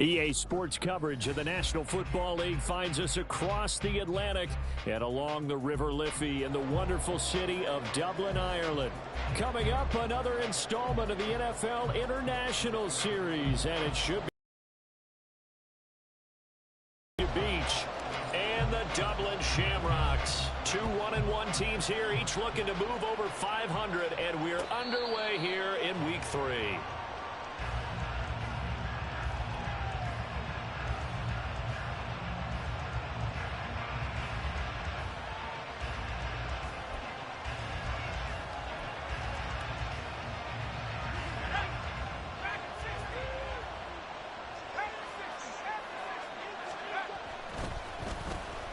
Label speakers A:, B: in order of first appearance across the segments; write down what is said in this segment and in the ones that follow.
A: EA Sports coverage of the National Football League finds us across the Atlantic and along the River Liffey in the wonderful city of Dublin, Ireland. Coming up, another installment of the NFL International Series, and it should be Beach and the Dublin Shamrocks. Two 1-1 teams here, each looking to move over 500, and we're underway here in Week 3.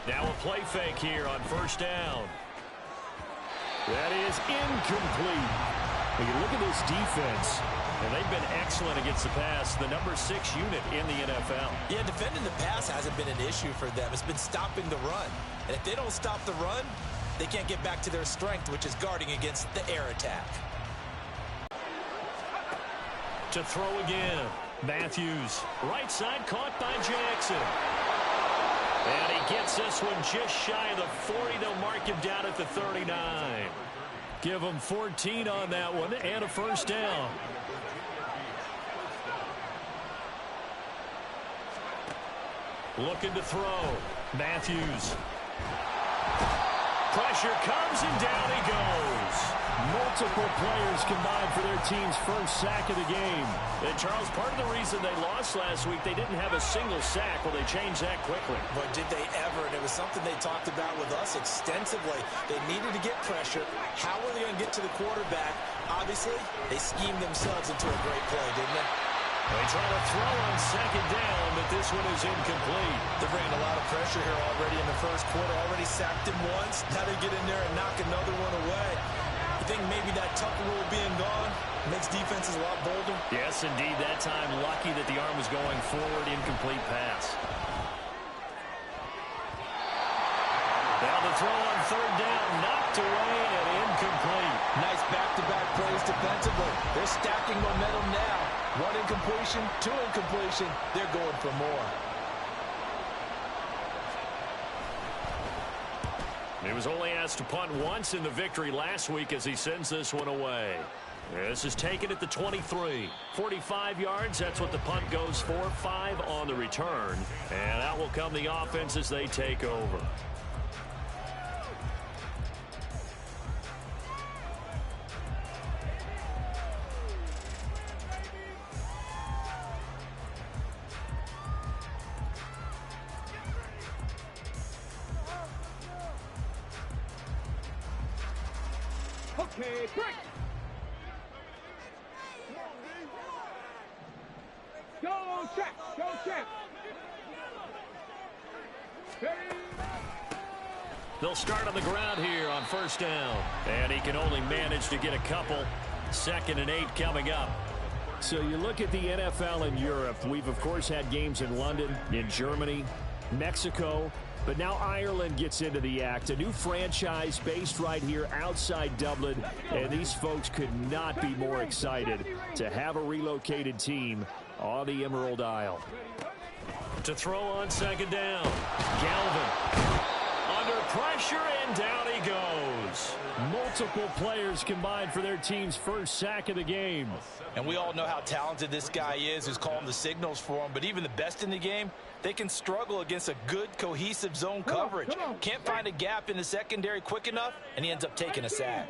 A: Now a play fake here on first down. That is incomplete. When you look at this defense, and they've been excellent against the pass, the number 6 unit in the NFL.
B: Yeah, defending the pass hasn't been an issue for them. It's been stopping the run. And if they don't stop the run, they can't get back to their strength, which is guarding against the air attack.
A: To throw again, Matthews. Right side caught by Jackson. And he gets this one just shy of the 40. They'll mark him down at the 39. Give him 14 on that one and a first down. Looking to throw. Matthews. Pressure comes and down he goes. Multiple players combined for their team's first sack of the game. And Charles, part of the reason they lost last week, they didn't have a single sack. Well, they changed that quickly.
B: But did they ever? And it was something they talked about with us extensively. They needed to get pressure. How were they going to get to the quarterback? Obviously, they schemed themselves into a great play, didn't they?
A: They try to throw on second down, but this one is incomplete.
B: They're bringing a lot of pressure here already in the first quarter. Already sacked him once. Now they get in there and knock another one away. You think maybe that Tucker rule being gone makes defenses a lot bolder?
A: Yes, indeed. That time, lucky that the arm was going forward. Incomplete pass. Now the throw on third down, knocked away and incomplete.
B: Nice back-to-back plays defensively. They're stacking momentum now. One incompletion, two incompletion. They're going for more.
A: He was only asked to punt once in the victory last week as he sends this one away. This is taken at the 23. 45 yards, that's what the punt goes for. 5 on the return. And out will come the offense as they take over.
C: Okay, break. Go, check. Go, check.
A: They'll start on the ground here on first down. And he can only manage to get a couple. 2nd and 8 coming up. So you look at the NFL in Europe. We've, of course, had games in London, in Germany, Mexico. But now Ireland gets into the act. A new franchise based right here outside Dublin. And these folks could not be more excited to have a relocated team on the Emerald Isle. To throw on second down. Galvin. Under pressure and down he goes. Multiple players combined for their team's first sack of the game.
B: And we all know how talented this guy is who's calling the signals for him. But even the best in the game, they can struggle against a good, cohesive zone coverage. Can't find a gap in the secondary quick enough, and he ends up taking a sack.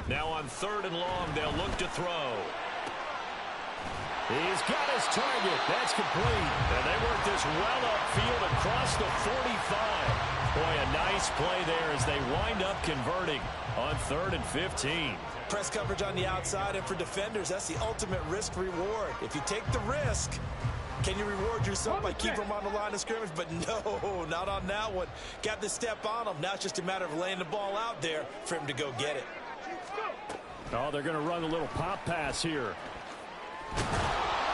A: Now on 3rd and long, they'll look to throw. He's got his target. That's complete. And they work this well upfield across the 45. Boy, a nice play there as they wind up converting on 3rd and 15.
B: Press coverage on the outside, and for defenders, that's the ultimate risk-reward. If you take the risk, can you reward yourself by keeping them on the line of scrimmage? But no, not on that one. Got to step on them. Now it's just a matter of laying the ball out there for him to go get it.
A: Oh, they're going to run a little pop pass here.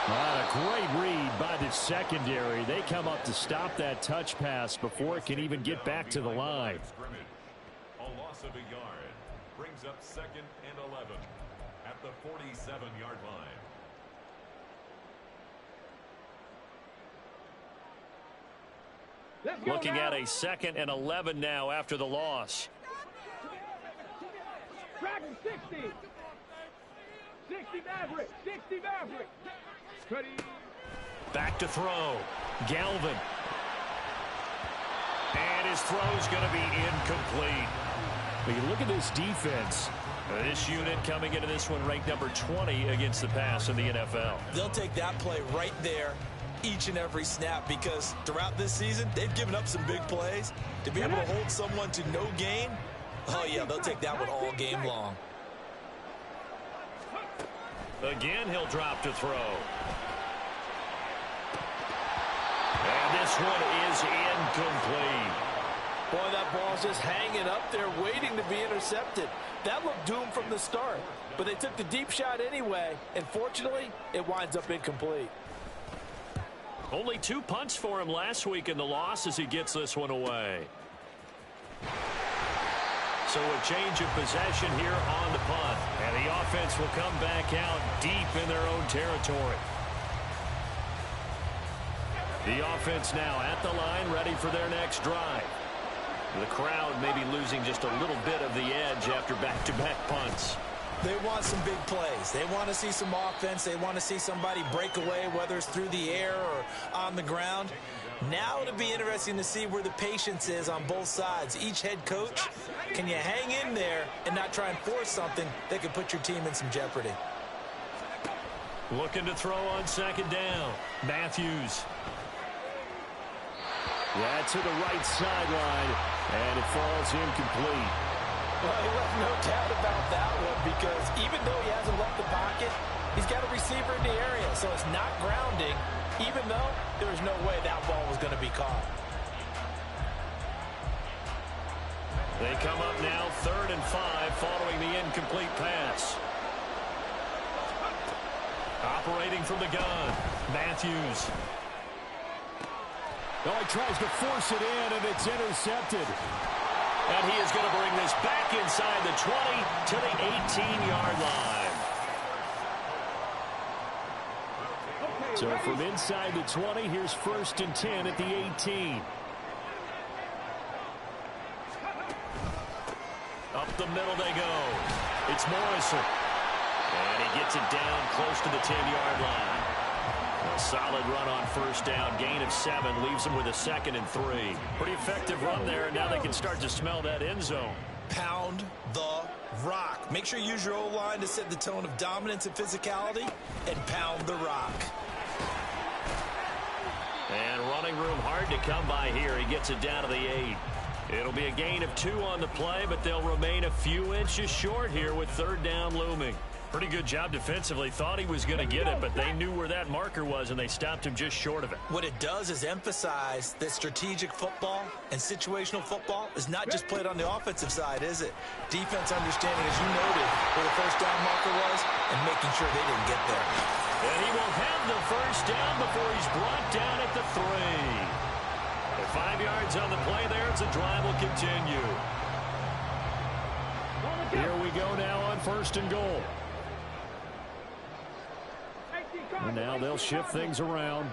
A: A great read by the secondary. They come up to stop that touch pass before it can even get back to the line.
D: A loss of a yard brings up 2nd and 11 at the 47-yard line.
A: Looking at a 2nd and 11 now after the loss.
C: Dragon 60. 60 Maverick. 60 Maverick. Ready.
A: Back to throw. Galvin. And his throw's going to be incomplete. But you look at this defense. This unit coming into this one ranked number 20 against the pass in the NFL.
B: They'll take that play right there each and every snap because throughout this season, they've given up some big plays. To be able to hold someone to no gain, oh, yeah, they'll take that one all game long.
A: Again, he'll drop to throw. And this one is incomplete.
E: Boy, that ball's just hanging up there waiting to be intercepted. That looked doomed from the start, but they took the deep shot anyway, and fortunately, it winds up incomplete.
A: Only 2 punts for him last week in the loss as he gets this one away. So a change of possession here on the punt. And the offense will come back out deep in their own territory. The offense now at the line, ready for their next drive. The crowd may be losing just a little bit of the edge after back-to-back punts.
B: They want some big plays. They want to see some offense. They want to see somebody break away, whether it's through the air or on the ground. Now it'll be interesting to see where the patience is on both sides. Each head coach, can you hang in there and not try and force something that could put your team in some jeopardy?
A: Looking to throw on 2nd down. Matthews. Yeah, to the right sideline, and it falls incomplete.
E: Well, he left no doubt about that one because even though he hasn't left the pocket, he's got a receiver in the area, so it's not grounding, even though there was no way that ball was going to be caught.
A: They come up now 3rd and 5 following the incomplete pass. Operating from the gun, Matthews. Oh, he tries to force it in, and it's intercepted. And he is going to bring this back inside the 20 to the 18-yard line. So from inside the 20, here's 1st and 10 at the 18. Up the middle they go. It's Morrison. And he gets it down close to the 10-yard line. A solid run on 1st down. Gain of 7 leaves them with a 2nd and 3. Pretty effective run there, and now they can start to smell that end zone.
B: Pound the rock. Make sure you use your O-line to set the tone of dominance and physicality, and pound the rock.
A: And running room hard to come by here. He gets it down to the 8. It'll be a gain of 2 on the play, but they'll remain a few inches short here with 3rd down looming. Pretty good job defensively. Thought he was going to get it, but they knew where that marker was, and they stopped him just short of it.
B: What it does is emphasize that strategic football and situational football is not just played on the offensive side, is it? Defense understanding, as you noted, where the 1st down marker was and making sure they didn't get there.
A: And he will have the 1st down before he's brought down at the 3. At 5 yards on the play there, the drive will continue. Here we go now on 1st and goal. And now they'll shift things around.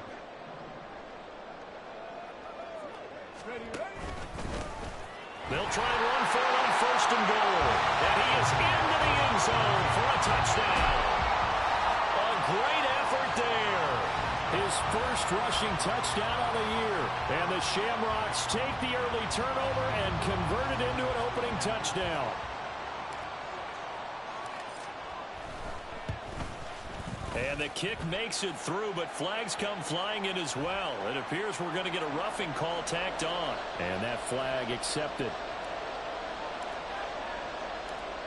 A: They'll try and run for it on 1st and goal. And he is into the end zone for a touchdown. A great effort there. His first rushing touchdown of the year. And the Shamrocks take the early turnover and convert it into an opening touchdown. And the kick makes it through, but flags come flying in as well. It appears we're going to get a roughing call tacked on. And that flag accepted.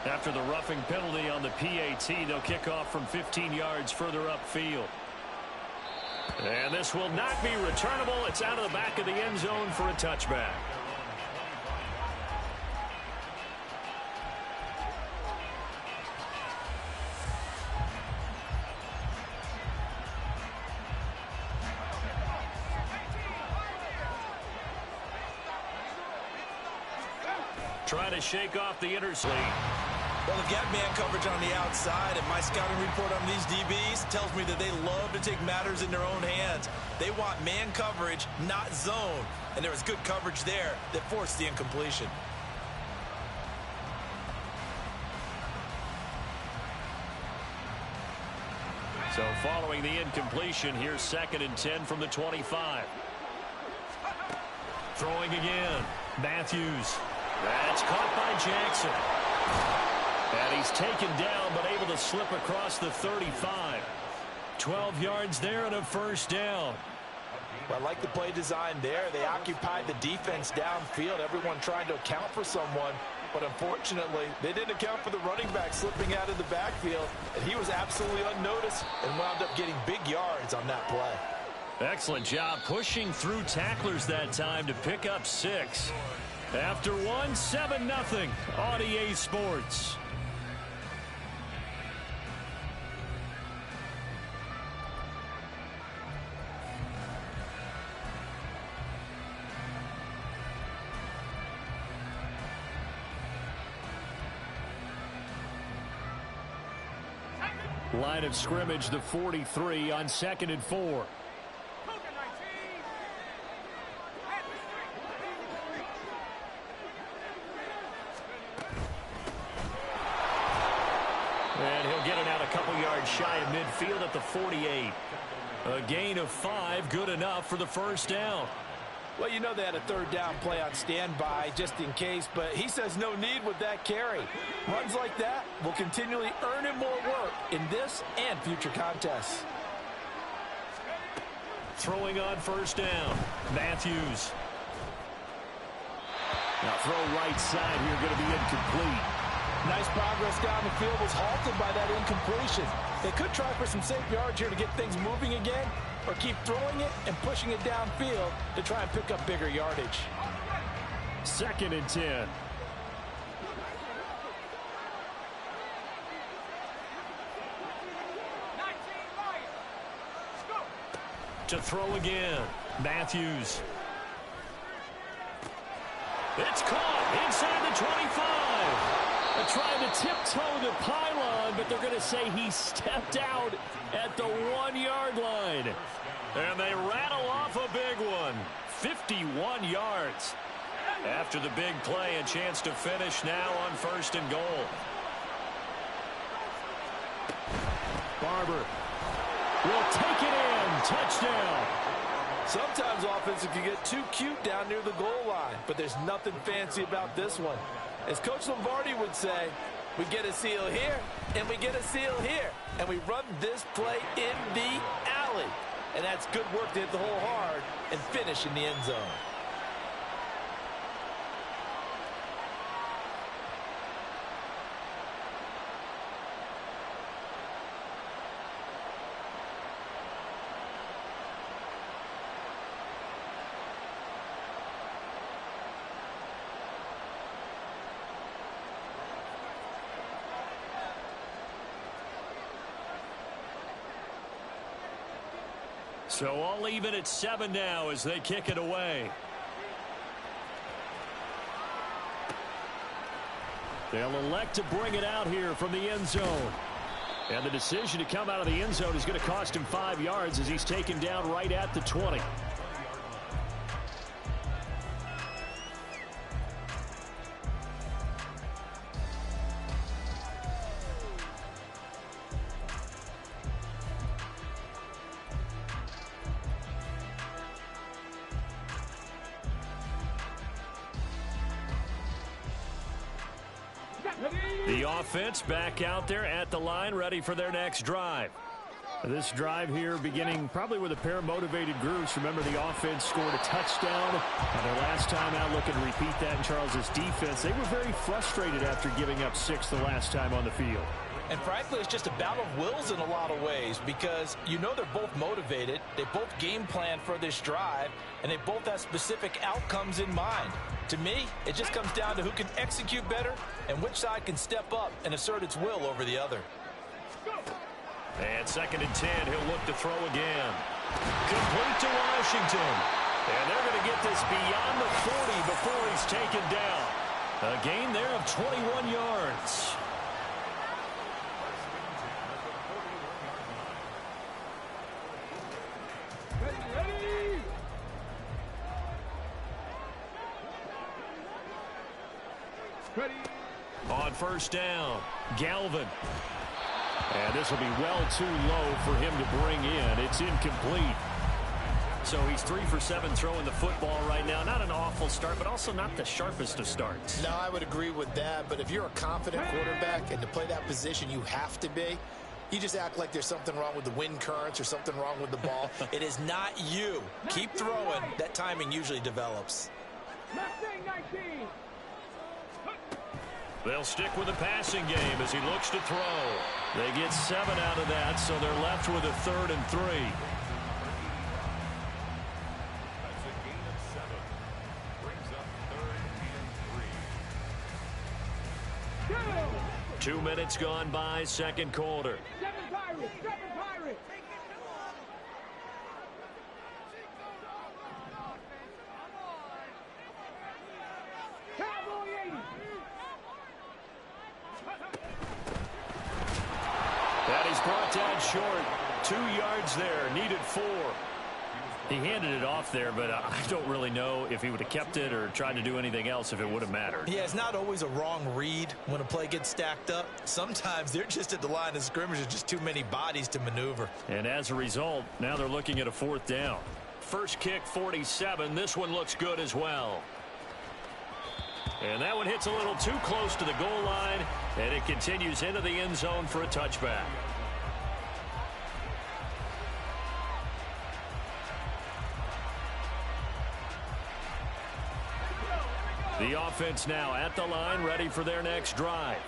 A: After the roughing penalty on the PAT, they'll kick off from 15 yards further upfield. And this will not be returnable. It's out of the back of the end zone for a touchback. Trying to shake off the intercept.
B: Well, they've got man coverage on the outside, and my scouting report on these DBs tells me that they love to take matters in their own hands. They want man coverage, not zone. And there was good coverage there that forced the incompletion.
A: So following the incompletion, here's 2nd and 10 from the 25. Throwing again. Matthews. That's caught by Jackson. And he's taken down, but able to slip across the 35. 12 yards there and a first down.
E: Well, I like the play design there. They occupied the defense downfield. Everyone trying to account for someone. But unfortunately, they didn't account for the running back slipping out of the backfield. And he was absolutely unnoticed and wound up getting big yards on that play.
A: Excellent job pushing through tacklers that time to pick up 6. After 1, 7-0 on EA Sports. Line of scrimmage, the 43 on 2nd and 4. And he'll get it out a couple yards shy of midfield at the 48. A gain of 5, good enough for the first down.
E: Well, you know they had a 3rd down play on standby just in case, but he says no need with that carry. Runs like that will continually earn him more work in this and future contests.
A: Throwing on first down. Matthews. Now throw right side here, going to be incomplete.
E: Nice progress down the field was halted by that incompletion. They could try for some safe yards here to get things moving again, or keep throwing it and pushing it downfield to try and pick up bigger yardage.
A: 2nd and 10. To throw again. Matthews. It's caught inside the 25. They're trying to tiptoe the pylon, but they're going to say he stepped out at the 1-yard line. And they rattle off a big one. 51 yards. After the big play, a chance to finish now on 1st and goal. Barber will take it in. Touchdown.
E: Sometimes offense, if you get too cute down near the goal line, but there's nothing fancy about this one. As Coach Lombardi would say, we get a seal here, and we get a seal here, and we run this play in the alley. And that's good work to hit the hole hard and finish in the end zone.
A: So all even at 7 now as they kick it away. They'll elect to bring it out here from the end zone. And the decision to come out of the end zone is going to cost him 5 yards as he's taken down right at the 20. The offense back out there at the line, ready for their next drive. This drive here beginning probably with a pair of motivated groups. Remember, the offense scored a touchdown on their last time out, looking to repeat that in Charles's defense. They were very frustrated after giving up 6 the last time on the field.
E: And frankly, it's just a battle of wills in a lot of ways because you know they're both motivated, they both game plan for this drive, and they both have specific outcomes in mind. To me, it just comes down to who can execute better and which side can step up and assert its will over the other.
A: And 2nd and 10, he'll look to throw again. Complete to Washington. And they're going to get this beyond the 40 before he's taken down. A gain there of 21 yards.
C: Ready.
A: On first down, Galvin. And this will be well too low for him to bring in. It's incomplete. So he's 3 for 7 throwing the football right now. Not an awful start, but also not the sharpest of starts.
F: No, I would agree with that. But if you're a confident quarterback and to play that position you have to be, you just act like there's something wrong with the wind currents or something wrong with the ball.
B: It is not you. Keep throwing. That timing usually develops.
C: Mustang 19.
A: They'll stick with the passing game as he looks to throw. They get 7 out of that, so they're left with a 3rd and 3.
D: That's a gain of 7. Brings up 3rd and 3.
A: 2 minutes gone by, second quarter.
C: 7 Pirates. 7 Pirates. Cowboy 80.
A: That is brought down short. 2 yards there, needed 4. He handed it off there, but I don't really know if he would have kept it or tried to do anything else if it would have mattered.
B: Yeah, it's not always a wrong read when a play gets stacked up. Sometimes they're just at the line of scrimmage. There's just too many bodies to maneuver.
A: And as a result, now they're looking at a 4th down. First kick, 47. This one looks good as well. And that one hits a little too close to the goal line, and it continues into the end zone for a touchback. The offense now at the line, ready for their next drive.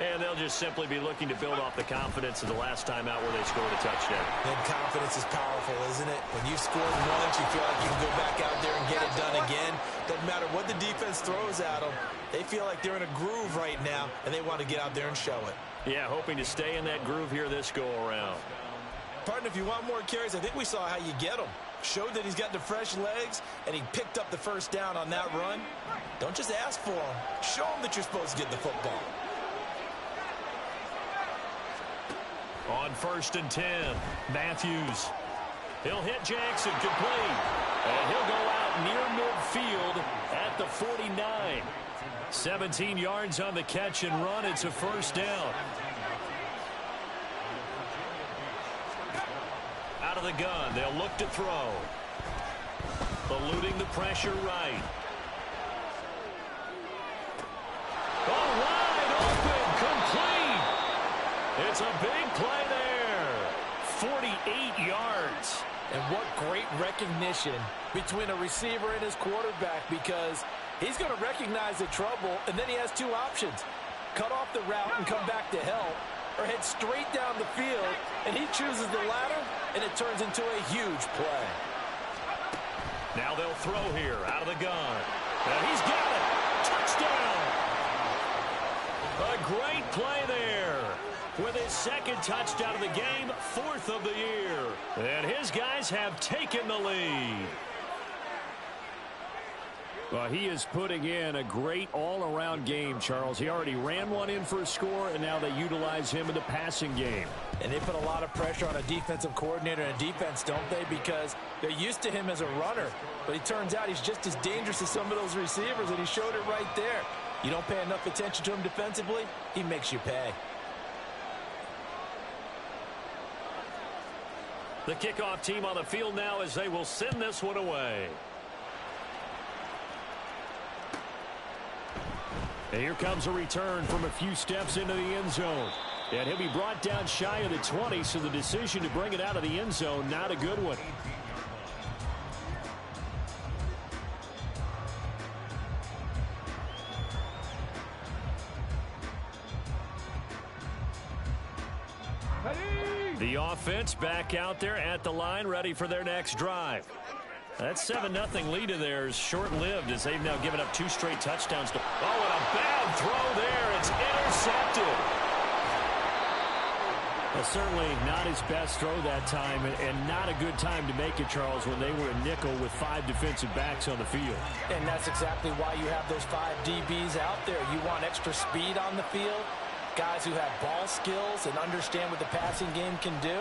A: And they'll just simply be looking to build off the confidence of the last time out where they scored a touchdown.
B: And confidence is powerful, isn't it? When you've scored once, you feel like you can go back out there and get it done again. Doesn't matter what the defense throws at them. They feel like they're in a groove right now, and they want to get out there and show it.
A: Yeah, hoping to stay in that groove here this go-around.
B: Partner, if you want more carries, I think we saw how you get them. Showed that he's got the fresh legs, and he picked up the first down on that run. Don't just ask for them. Show them that you're supposed to get the football.
A: On 1st and 10, Matthews. He'll hit Jackson complete. And he'll go out near midfield at the 49. 17 yards on the catch and run. It's a first down. Out of the gun, they'll look to throw. Eluding the pressure right. Oh, wide open, complete. It's a big play there. 48 yards.
E: And what great recognition between a receiver and his quarterback, because he's going to recognize the trouble, and then he has 2 options. Cut off the route and come back to help, or head straight down the field, and he chooses the latter, and it turns into a huge play.
A: Now they'll throw here out of the gun. And he's got it. Touchdown. A great play there. With his 2nd touchdown of the game, 4th of the year. And his guys have taken the lead. Well, he is putting in a great all-around game, Charles. He already ran one in for a score, and now they utilize him in the passing game.
E: And they put a lot of pressure on a defensive coordinator and defense, don't they? Because they're used to him as a runner. But it turns out he's just as dangerous as some of those receivers, and he showed it right there. You don't pay enough attention to him defensively, he makes you pay.
A: The kickoff team on the field now as they will send this one away. And here comes a return from a few steps into the end zone. And he'll be brought down shy of the 20, so the decision to bring it out of the end zone, not a good one. The offense back out there at the line, ready for their next drive. That 7-0 lead of theirs short-lived as they've now given up 2 straight touchdowns. Oh, and a bad throw there. It's intercepted. Well, certainly not his best throw that time, and not a good time to make it, Charles, when they were a nickel with 5 defensive backs on the field.
E: And that's exactly why you have those 5 DBs out there. You want extra speed on the field, guys who have ball skills and understand what the passing game can do,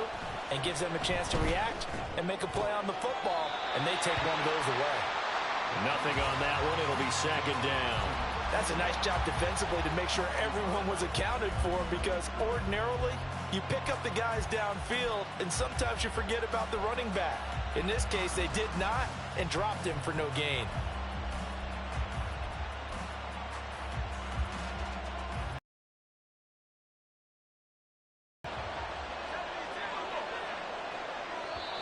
E: and gives them a chance to react and make a play on the football, and they take one of those away.
A: Nothing on that one. It'll be second down.
E: That's a nice job defensively to make sure everyone was accounted for, because ordinarily you pick up the guys downfield and sometimes you forget about the running back. In this case, they did not and dropped him for no gain.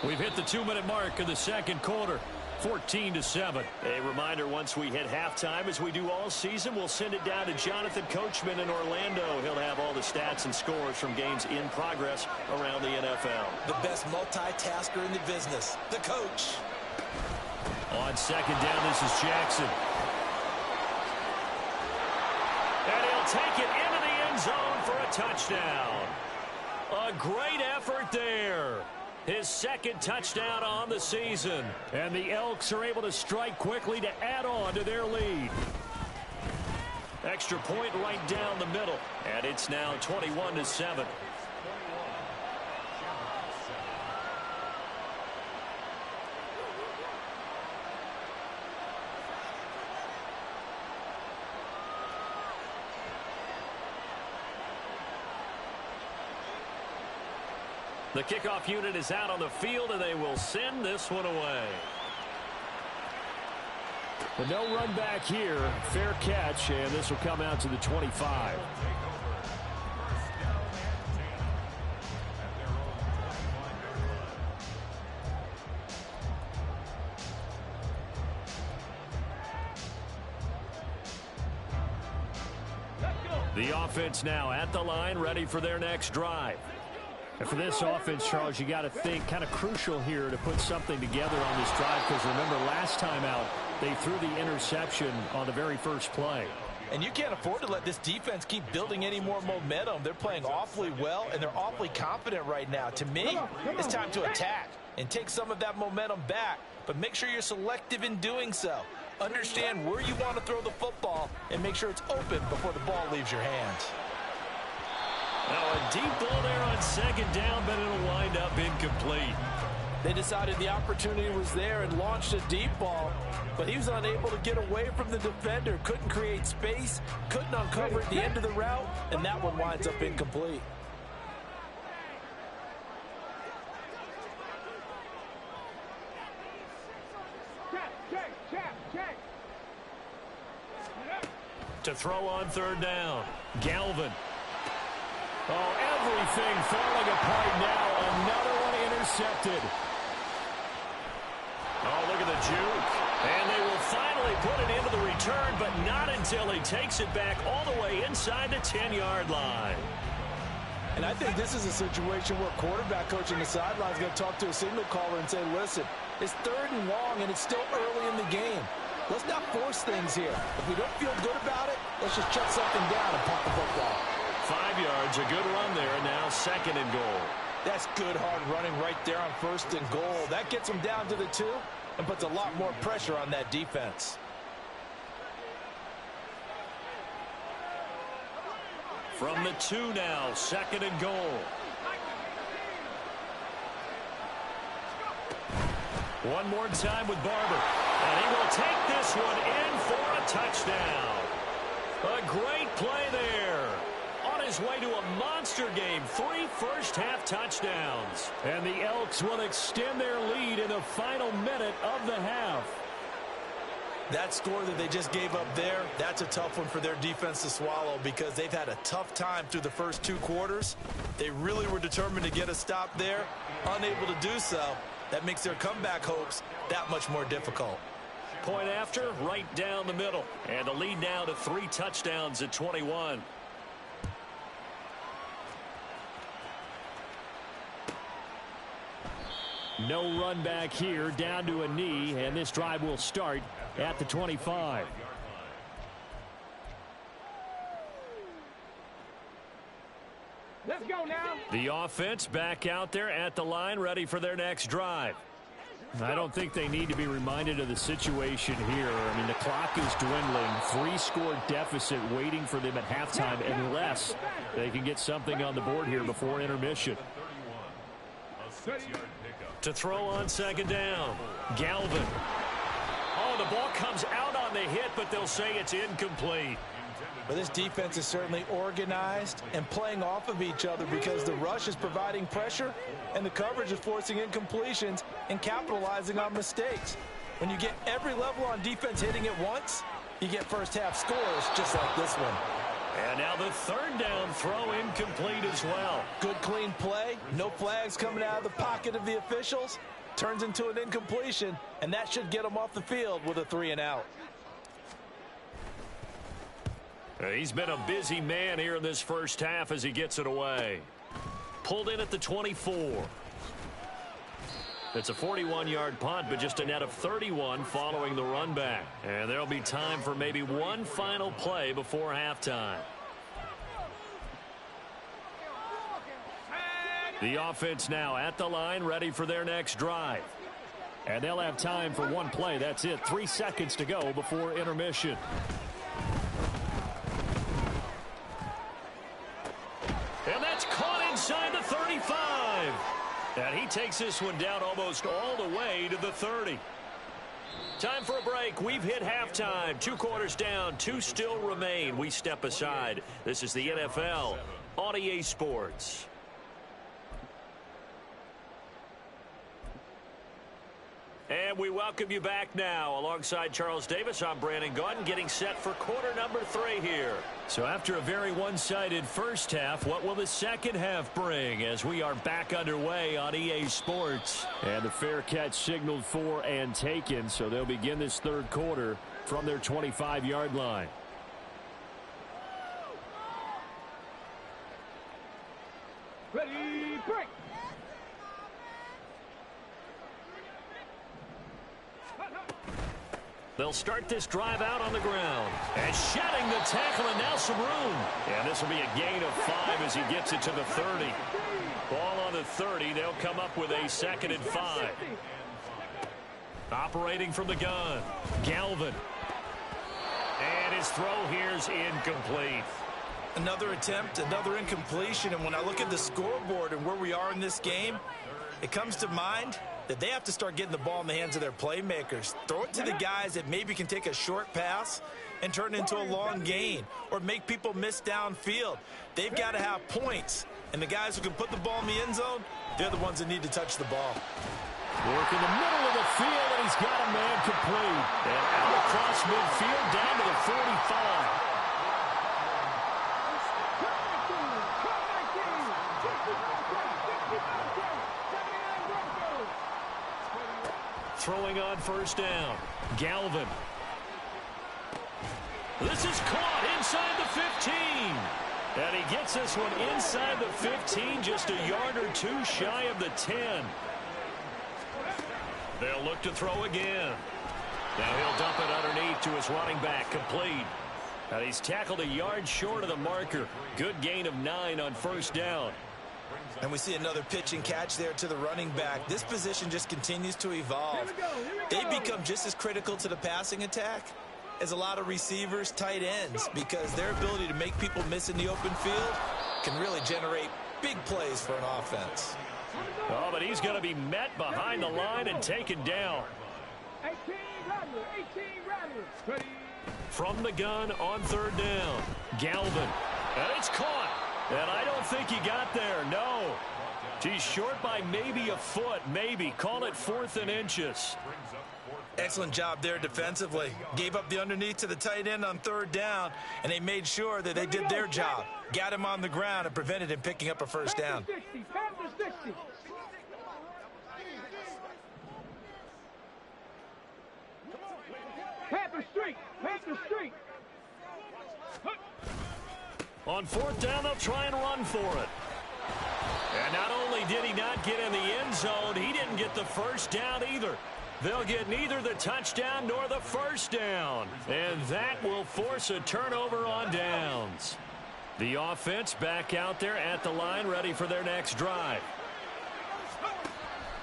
A: We've hit the 2-minute mark of the second quarter. 14-7. A reminder, once we hit halftime, as we do all season, we'll send it down to Jonathan Coachman in Orlando. He'll have all the stats and scores from games in progress around the NFL.
B: The best multitasker in the business, the coach.
A: On second down, this is Jackson. And he'll take it into the end zone for a touchdown. A great effort there. His second touchdown on the season. And the Elks are able to strike quickly to add on to their lead. Extra point right down the middle. And it's now 21-7. The kickoff unit is out on the field, and they will send this one away. But no run back here. Fair catch, and this will come out to the 25. The offense now at the line, ready for their next drive. And for this offense, Charles, you got to think kind of crucial here to put something together on this drive, because remember, last time out, they threw the interception on the very first play.
E: And you can't afford to let this defense keep building any more momentum. They're playing awfully well, and they're awfully confident right now. To me, it's time to attack and take some of that momentum back, but make sure you're selective in doing so. Understand where you want to throw the football and make sure it's open before the ball leaves your hands.
A: Now a deep ball there on second down, but it'll wind up incomplete.
E: They decided the opportunity was there and launched a deep ball, but he was unable to get away from the defender, couldn't create space, couldn't uncover at the end of the route, and that one winds up incomplete.
C: Check.
A: To throw on third down, Galvin. Oh, everything falling apart now. Another one intercepted. Oh, look at the juke. And they will finally put it into the return, but not until he takes it back all the way inside the 10-yard line.
E: And I think this is a situation where quarterback coach on the sideline is going to talk to a signal caller and say, listen, it's third and long, and it's still early in the game. Let's not force things here. If we don't feel good about it, let's just shut something down and punt the football.
A: 5 yards, a good run there, and now second and goal.
E: That's good hard running right there on first and goal. That gets them down to the 2 and puts a lot more pressure on that defense.
A: From the 2 now, second and goal. One more time with Barber. And he will take this one in for a touchdown. A great play there. On his way to a monster game, 3 first-half touchdowns. And the Elks will extend their lead in the final minute of the half.
B: That score that they just gave up there, that's a tough one for their defense to swallow, because they've had a tough time through the first 2 quarters. They really were determined to get a stop there, unable to do so. That makes their comeback hopes that much more difficult.
A: Point after, right down the middle. And the lead now to 3 touchdowns at 21. No run back here, down to a knee, and this drive will start at the 25.
C: Let's go now.
A: The offense back out there at the line, ready for their next drive. I don't think they need to be reminded of the situation here. I mean, the clock is dwindling. 3-score deficit waiting for them at halftime unless they can get something on the board here before intermission. To throw on second down, Galvin. Oh, the ball comes out on the hit, but they'll say it's incomplete.
B: But this defense is certainly organized and playing off of each other because the rush is providing pressure and the coverage is forcing incompletions and capitalizing on mistakes. When you get every level on defense hitting at once, you get first-half scores just like this one.
A: And now the third down throw incomplete as well.
B: Good, clean play. No flags coming out of the pocket of the officials. Turns into an incompletion, and that should get them off the field with a 3-and-out.
A: He's been a busy man here in this first half as he gets it away. Pulled in at the 24. It's a 41-yard punt, but just a net of 31 following the run back. And there'll be time for maybe one final play before halftime. The offense now at the line, ready for their next drive. And they'll have time for one play. That's it. 3 seconds to go before intermission. And that's caught inside the 35. And he takes this one down almost all the way to the 30. Time for a break. We've hit halftime. 2 quarters down. 2 still remain. We step aside. This is the NFL on EA Sports. And we welcome you back now. Alongside Charles Davis, I'm Brandon Gaudin, getting set for quarter number 3 here. So after a very one-sided first half, what will the second half bring as we are back underway on EA Sports? And the fair catch signaled for and taken, so they'll begin this third quarter from their 25-yard line.
C: Ready, break.
A: They'll start this drive out on the ground. And shedding the tackle, and now some room. And this will be a gain of 5 as he gets it to the 30. Ball on the 30. They'll come up with a 2nd and 5. Operating from the gun, Galvin. And his throw here's incomplete.
B: Another attempt, another incompletion. And when I look at the scoreboard and where we are in this game, it comes to mind that they have to start getting the ball in the hands of their playmakers. Throw it to the guys that maybe can take a short pass and turn it into a long gain or make people miss downfield. They've got to have points. And the guys who can put the ball in the end zone, they're the ones that need to touch the ball.
A: Work in the middle of the field, and he's got a man complete. And out across midfield down to the 45. Throwing on first down, Galvin. This is caught inside the 15. And he gets this one inside the 15, just a yard or 2 shy of the 10. They'll look to throw again. Now he'll dump it underneath to his running back, complete. And he's tackled a yard short of the marker. Good gain of 9 on first down.
B: And we see another pitch and catch there to the running back. This position just continues to evolve. They become just as critical to the passing attack as a lot of receivers, tight ends, because their ability to make people miss in the open field can really generate big plays for an offense.
A: Oh, but he's going to be met behind the line and taken down.
C: 18 Rattlers. Ready.
A: From the gun on third down, Galvin. And it's caught. And I don't think he got there, no. He's short by maybe a foot, maybe. Call it 4th and inches.
B: Excellent job there defensively. Gave up the underneath to the tight end on third down, and they made sure that they did their job. Got him on the ground and prevented him picking up a first down.
C: Panther Street.
A: On 4th down, they'll try and run for it. And not only did he not get in the end zone, he didn't get the first down either. They'll get neither the touchdown nor the first down. And that will force a turnover on downs. The offense back out there at the line, ready for their next drive.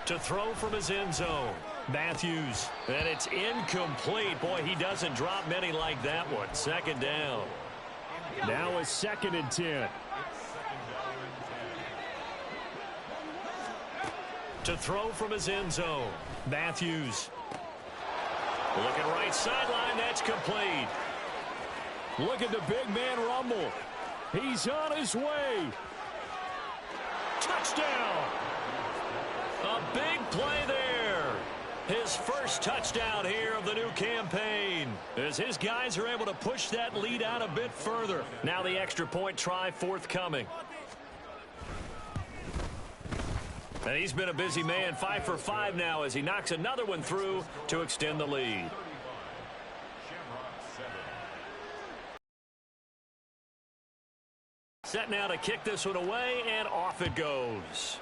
A: To throw from his end zone, Matthews. And it's incomplete. Boy, he doesn't drop many like that one. Second down. Now a 2nd and 10. To throw from his end zone, Matthews. Looking right sideline, that's complete. Look at the big man rumble. He's on his way. Touchdown. A big play there. His first touchdown here of the new campaign, as his guys are able to push that lead out a bit further. Now the extra point try forthcoming. And he's been a busy man, 5 for 5 now as he knocks another one through to extend the lead. Set now to kick this one away, and off it goes.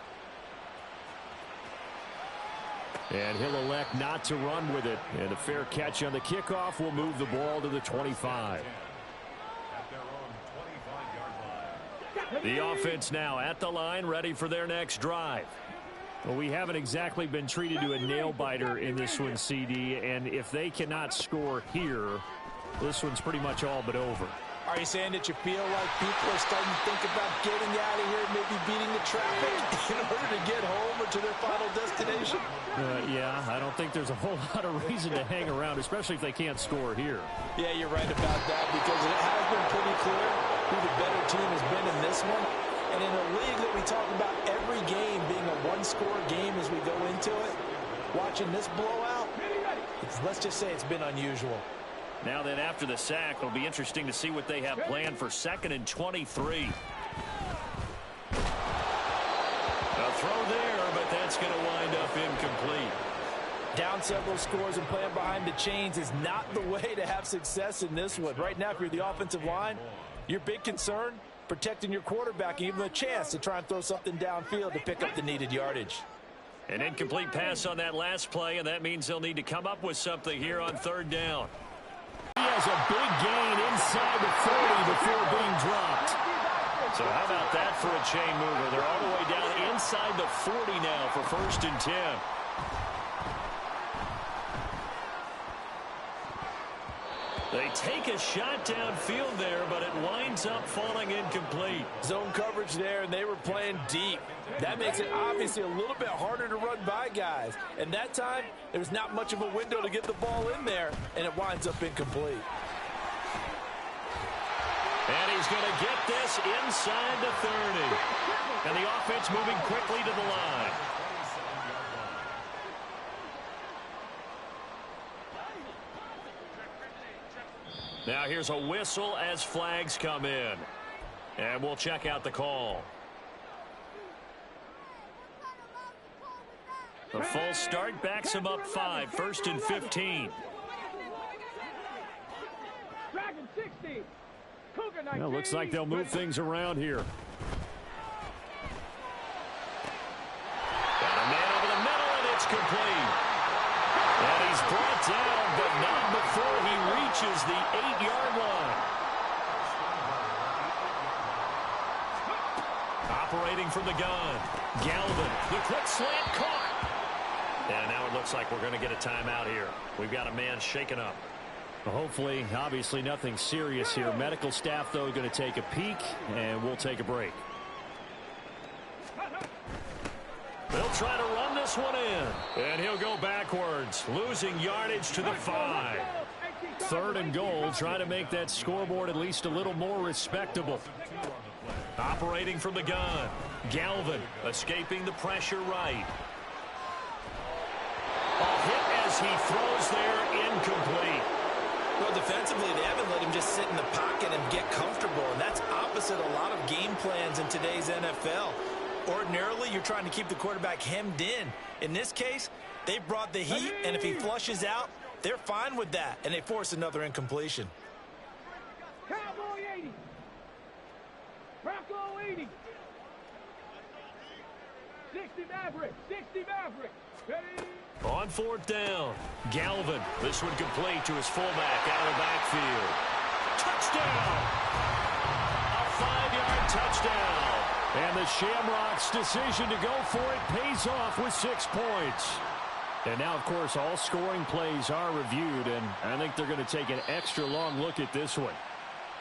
A: And he'll elect not to run with it. And a fair catch on the kickoff will move the ball to the 25. The offense now at the line, ready for their next drive. Well, we haven't exactly been treated to a nail-biter in this one, CD. And if they cannot score here, this one's pretty much all but over.
B: Are you saying that you feel like people are starting to think about getting out of here, maybe beating the traffic in order to get home or to their final destination?
A: Yeah, I don't think there's a whole lot of reason to hang around, especially if they can't score here.
B: Yeah, you're right about that, because it has been pretty clear who the better team has been in this one. And in a league that we talk about every game being a one-score game as we go into it, watching this blowout, let's just say it's been unusual.
A: Now then, after the sack, it'll be interesting to see what they have planned for 2nd and 23. A throw there, but that's going to wind up incomplete.
E: Down several scores and playing behind the chains is not the way to have success in this one. Right now, if you're the offensive line, your big concern, protecting your quarterback and giving him a chance to try and throw something downfield to pick up the needed yardage.
A: An incomplete pass on that last play, and that means they'll need to come up with something here on 3rd down. He has a big gain inside the 40 before being dropped. So how about that for a chain mover? They're all the way down inside the 40 now for 1st and 10. They take a shot downfield there, but it winds up falling incomplete.
E: Zone coverage there, and they were playing deep. That makes it obviously a little bit harder to run by guys. And that time, there's not much of a window to get the ball in there, and it winds up incomplete.
A: And he's going to get this inside the 30. And the offense moving quickly to the line. Now here's a whistle as flags come in. And we'll check out the call. A false start backs him up 5, 1st and 15.
C: Dragon 60. Cougar 19.
A: Well, looks like they'll move things around here. Got a man over the middle, and it's complete. And he's brought down, but not before he reaches the 8-yard line. Operating from the gun, Galvin, the quick slant caught. And now it looks like we're going to get a timeout here. We've got a man shaken up. Well, hopefully, obviously nothing serious here. Medical staff, though, going to take a peek, and we'll take a break. They'll try to run this one in. And he'll go backwards, losing yardage to the 5. 3rd and goal, trying to make that scoreboard at least a little more respectable. Operating from the gun, Galvin escaping the pressure right. A hit as he throws there, incomplete.
B: Well, defensively, they haven't let him just sit in the pocket and get comfortable, and that's opposite a lot of game plans in today's NFL. Ordinarily, you're trying to keep the quarterback hemmed in. In this case, they brought the heat, and if he flushes out, they're fine with that, and they force another incompletion.
C: Cowboy 80. Bronco 80. 60 Maverick. 60 Maverick. Ready?
A: On 4th down, Galvin. This one complete to his fullback out of the backfield. Touchdown! A 5-yard touchdown. And the Shamrocks' decision to go for it pays off with 6 points. And now, of course, all scoring plays are reviewed, and I think they're going to take an extra long look at this one.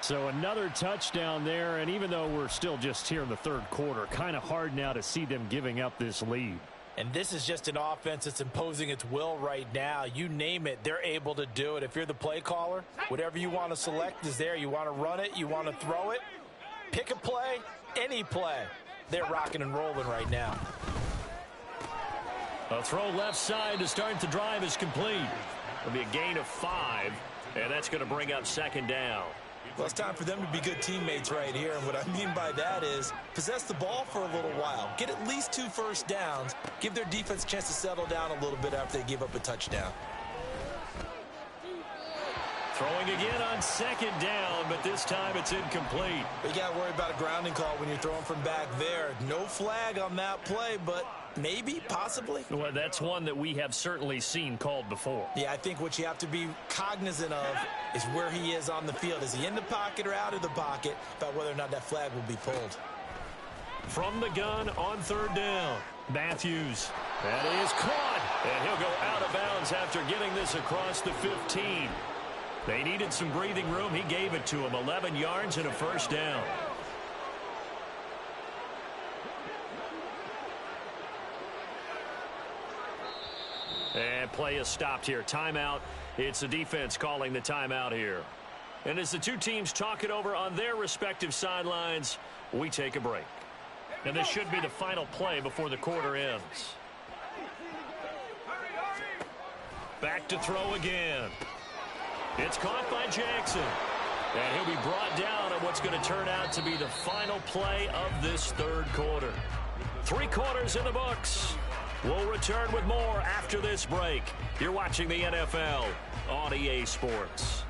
A: So another touchdown there, and even though we're still just here in the third quarter, kind of hard now to see them giving up this lead.
E: And this is just an offense that's imposing its will right now. You name it, they're able to do it. If you're the play caller, whatever you want to select is there. You want to run it, you want to throw it, pick a play, any play. They're rocking and rolling right now.
A: A throw left side to start the drive is complete. It'll be a gain of 5, and that's going to bring up 2nd down.
B: Well, it's time for them to be good teammates right here, and what I mean by that is possess the ball for a little while. Get at least 2 first downs. Give their defense a chance to settle down a little bit after they give up a touchdown.
A: Throwing again on 2nd down, but this time it's incomplete.
B: But you got to worry about a grounding call when you're throwing from back there. No flag on that play, but maybe, possibly.
A: Well, that's one that we have certainly seen called before.
B: Yeah, I think what you have to be cognizant of is where he is on the field. Is he in the pocket or out of the pocket, about whether or not that flag will be pulled.
A: From the gun on 3rd down, Matthews. That is caught, and he'll go out of bounds after getting this across the 15. They needed some breathing room. He gave it to him. 11 yards and a 1st down. And play is stopped here. Timeout. It's the defense calling the timeout here. And as the two teams talk it over on their respective sidelines, we take a break. And this should be the final play before the quarter ends. Back to throw again. It's caught by Jackson. And he'll be brought down on what's going to turn out to be the final play of this 3rd quarter. 3 quarters in the books. We'll return with more after this break. You're watching the NFL on EA Sports.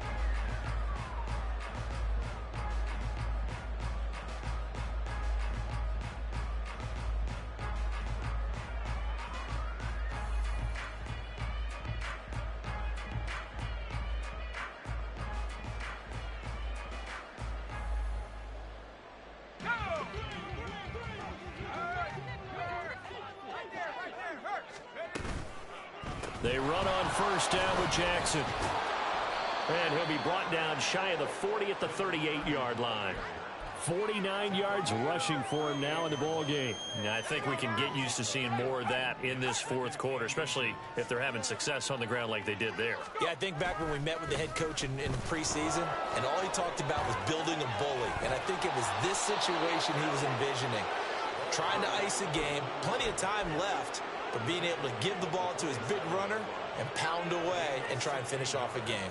A: They run on 1st down with Jackson. And he'll be brought down shy of the 40 at the 38-yard line. 49 yards rushing for him now in the ball game. Now, I think we can get used to seeing more of that in this 4th quarter, especially if they're having success on the ground like they did there.
B: Yeah, I think back when we met with the head coach in preseason, and all he talked about was building a bully. And I think it was this situation he was envisioning. Trying to ice a game, plenty of time left, but being able to give the ball to his big runner and pound away and try and finish off a game.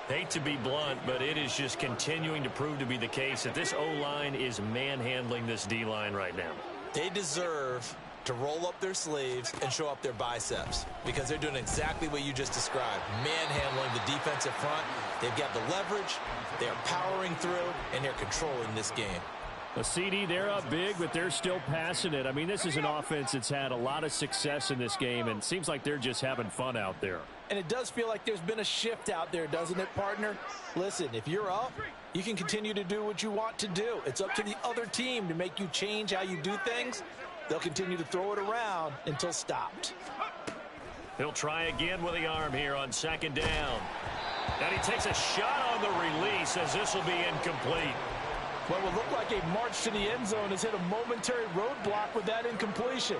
A: Hate to be blunt, but it is just continuing to prove to be the case that this O-line is manhandling this D-line right now.
B: They deserve to roll up their sleeves and show up their biceps because they're doing exactly what you just described, manhandling the defensive front. They've got the leverage, they're powering through, and they're controlling this game.
A: A CD, they're up big, but they're still passing it. I mean, this is an offense that's had a lot of success in this game, and it seems like they're just having fun out there.
E: And it does feel like there's been a shift out there, doesn't it, partner? Listen, if you're up, you can continue to do what you want to do. It's up to the other team to make you change how you do things. They'll continue to throw it around until stopped.
A: He'll try again with the arm here on 2nd down. And he takes a shot on the release as this will be incomplete.
E: What would look like a march to the end zone has hit a momentary roadblock with that incompletion.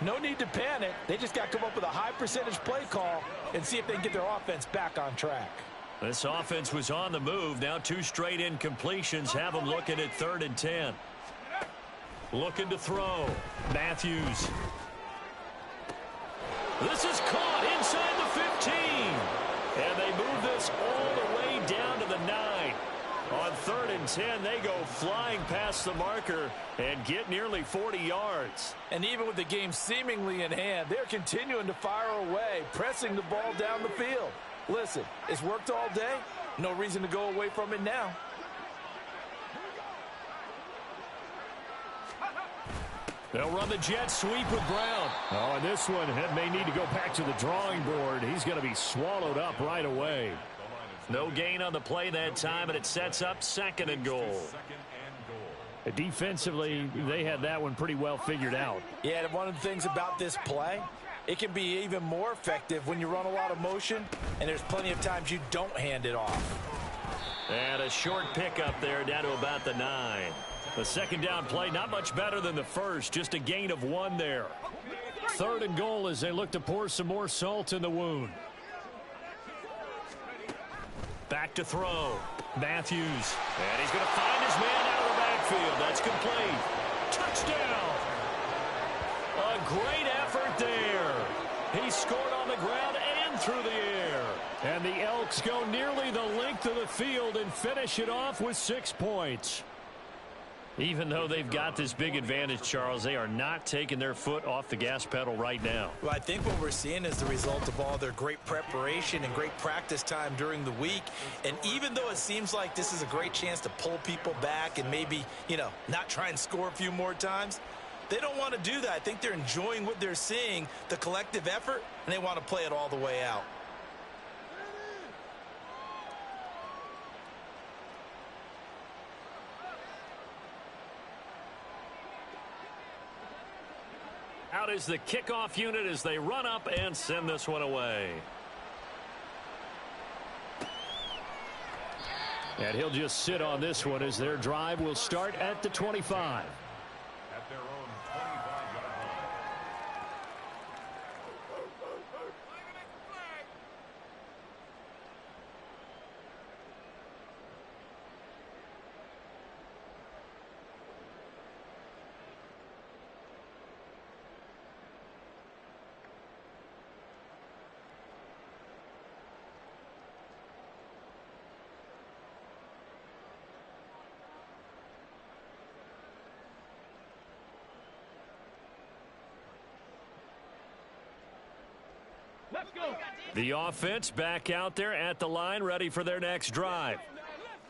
E: No need to panic. They just got to come up with a high percentage play call and see if they can get their offense back on track.
A: This offense was on the move. Now 2 straight incompletions have them looking at 3rd and 10. Looking to throw. Matthews. This is caught inside the 15. And they move this all the way down to the 9. On 3rd and 10, they go flying past the marker and get nearly 40 yards.
E: And even with the game seemingly in hand, they're continuing to fire away, pressing the ball down the field. Listen, it's worked all day. No reason to go away from it now.
A: They'll run the jet sweep with Brown. Oh, and this one may need to go back to the drawing board. He's going to be swallowed up right away. No gain on the play that time, and it sets up 2nd and goal. Defensively, they had that one pretty well figured out.
E: Yeah, and one of the things about this play, it can be even more effective when you run a lot of motion, and there's plenty of times you don't hand it off.
A: And a short pickup there down to about the 9. The second down play, not much better than the first, just a gain of 1 there. 3rd and goal as they look to pour some more salt in the wound. Back to throw. Matthews. And he's going to find his man out of the backfield. That's complete. Touchdown. A great effort there. He scored on the ground and through the air. And the Elks go nearly the length of the field and finish it off with 6 points. Even though they've got this big advantage, Charles, they are not taking their foot off the gas pedal right now.
B: Well, I think what we're seeing is the result of all their great preparation and great practice time during the week. And even though it seems like this is a great chance to pull people back and maybe, not try and score a few more times, they don't want to do that. I think they're enjoying what they're seeing, the collective effort, and they want to play it all the way out.
A: Out is the kickoff unit as they run up and send this one away. And he'll just sit on this one as their drive will start at the 25.
D: At their own 25-yard line.
C: Let's go.
A: The offense back out there at the line, ready for their next drive.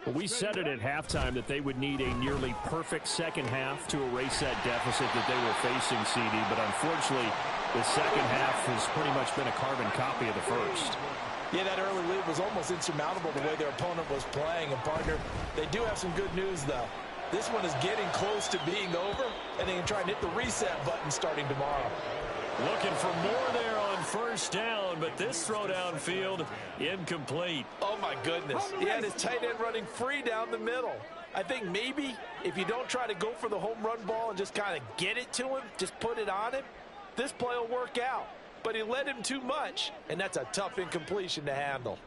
A: We said it at halftime that they would need a nearly perfect second half to erase that deficit that they were facing, CD, but unfortunately, the second half has pretty much been a carbon copy of the first.
E: Yeah, that early lead was almost insurmountable the way their opponent was playing. And, partner, they do have some good news, though. This one is getting close to being over, and they can try and hit the reset button starting tomorrow.
A: Looking for more there on first down, but this throw downfield incomplete.
E: Oh, my goodness. He had his tight end running free down the middle. I think maybe if you don't try to go for the home run ball and just kind of get it to him, just put it on him, this play will work out. But he led him too much, and that's a tough incompletion to handle.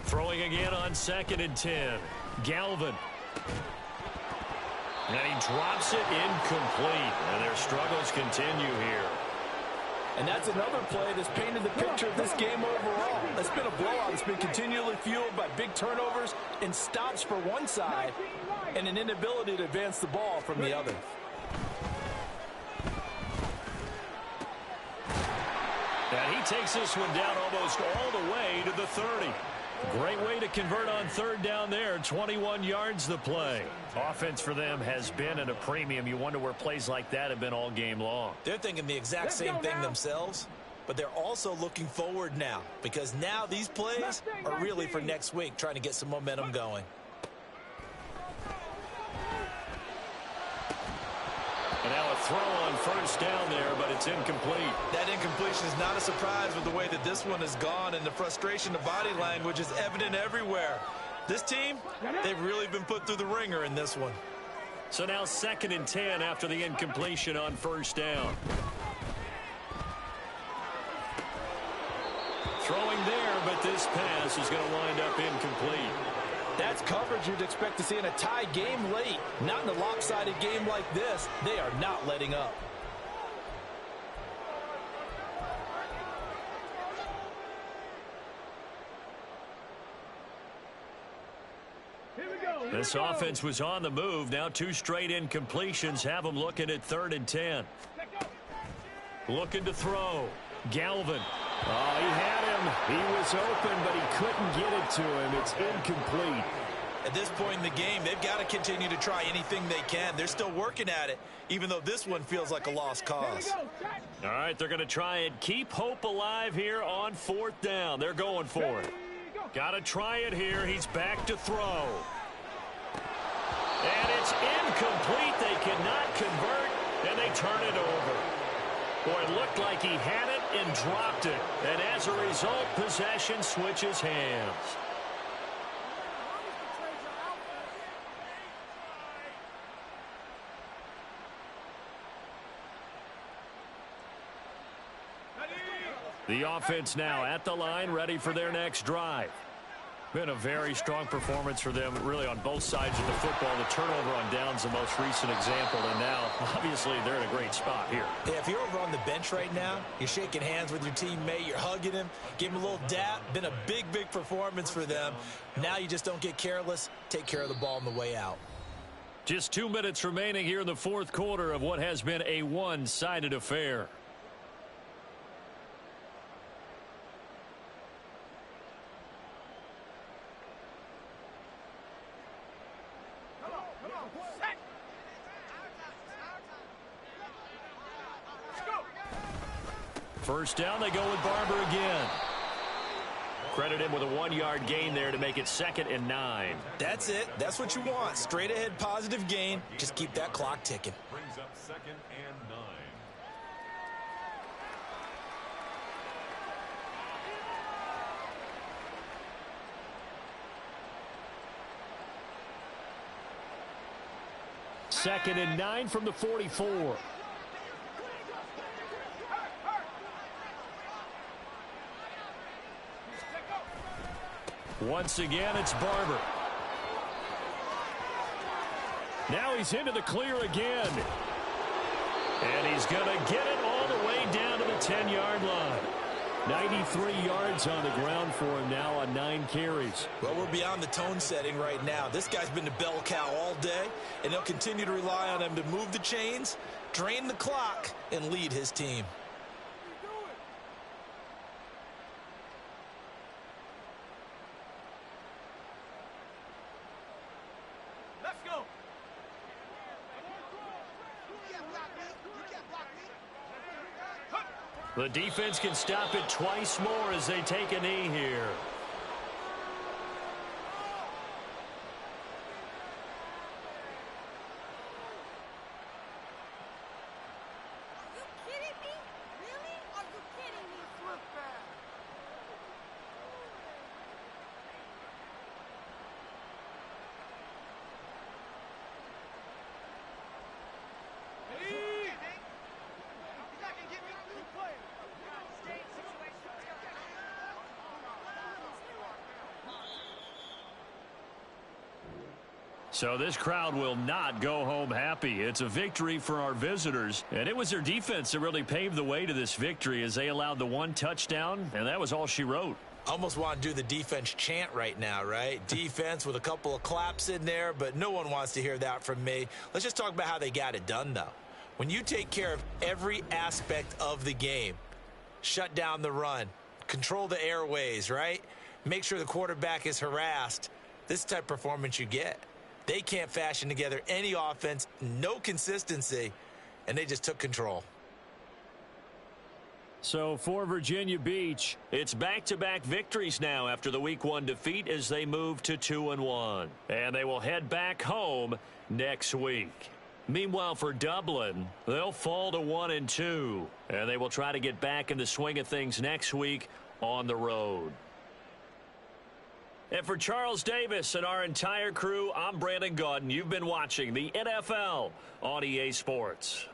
A: Throwing again on 2nd and 10. Galvin. And he drops it incomplete. And their struggles continue here.
E: And that's another play that's painted the picture of this game overall. It's been a blowout. It's been continually fueled by big turnovers and stops for one side and an inability to advance the ball from the other.
A: And he takes this one down almost all the way to the 30. Great way to convert on 3rd down there. 21 yards the play. Offense for them has been at a premium. You wonder where plays like that have been all game long.
B: They're thinking the exact same thing themselves, but they're also looking forward now because now these plays are really for next week, trying to get some momentum going.
A: And now a throw on 1st down there, but it's incomplete.
B: That incompletion is not a surprise with the way that this one has gone, and the frustration, the body language is evident everywhere. This team, they've really been put through the ringer in this one.
A: So now 2nd and 10 after the incompletion on 1st down. Throwing there, but this pass is going to wind up incomplete.
E: That's coverage you'd expect to see in a tie game late. Not in a lopsided game like this. They are not letting up.
A: This offense was on the move. Now 2 straight incompletions have them looking at 3rd and 10. Looking to throw. Galvin. Oh, he had him. He was open, but he couldn't get it to him. It's incomplete.
B: At this point in the game, they've got to continue to try anything they can. They're still working at it, even though this one feels like a lost cause.
A: All right, they're going to try and keep hope alive here on 4th down. They're going for it. Got to try it here. He's back to throw. And it's incomplete. They cannot convert, and they turn it over. Boy, it looked like he had it and dropped it. And as a result, possession switches hands. The offense now at the line, ready for their next drive. Been a very strong performance for them, really, on both sides of the football. The turnover on downs, the most recent example, and now, obviously, they're in a great spot here.
B: Yeah, if you're over on the bench right now, you're shaking hands with your teammate, you're hugging him, give him a little dap. Been a big, big performance for them. Now you just don't get careless. Take care of the ball on the way out.
A: Just 2 minutes remaining here in the fourth quarter of what has been a one-sided affair. First down, they go with Barber again. Credit him with a 1-yard gain there to make it 2nd and 9.
B: That's it. That's what you want. Straight ahead positive gain. Just keep that clock ticking.
D: Brings up 2nd and 9.
A: Second and 9 from the 44. Once again, it's Barber. Now he's into the clear again. And he's going to get it all the way down to the 10-yard line. 93 yards on the ground for him now on 9 carries.
B: Well, we're beyond the tone setting right now. This guy's been the bell cow all day, and they'll continue to rely on him to move the chains, drain the clock, and lead his team.
A: The defense can stop it twice more as they take a knee here. So this crowd will not go home happy. It's a victory for our visitors, and it was their defense that really paved the way to this victory as they allowed the 1 touchdown, and that was all she wrote.
B: Almost want to do the defense chant right now, right? Defense with a couple of claps in there, but no one wants to hear that from me. Let's just talk about how they got it done, though. When you take care of every aspect of the game, shut down the run, control the airways, right? Make sure the quarterback is harassed. This is the type of performance you get. They can't fashion together any offense, no consistency, and they just took control.
A: So for Virginia Beach, it's back-to-back victories now after the Week 1 defeat as they move to 2-1. And they will head back home next week. Meanwhile, for Dublin, they'll fall to 1-2, and they will try to get back in the swing of things next week on the road. And for Charles Davis and our entire crew, I'm Brandon Gaudin. You've been watching the NFL on EA Sports.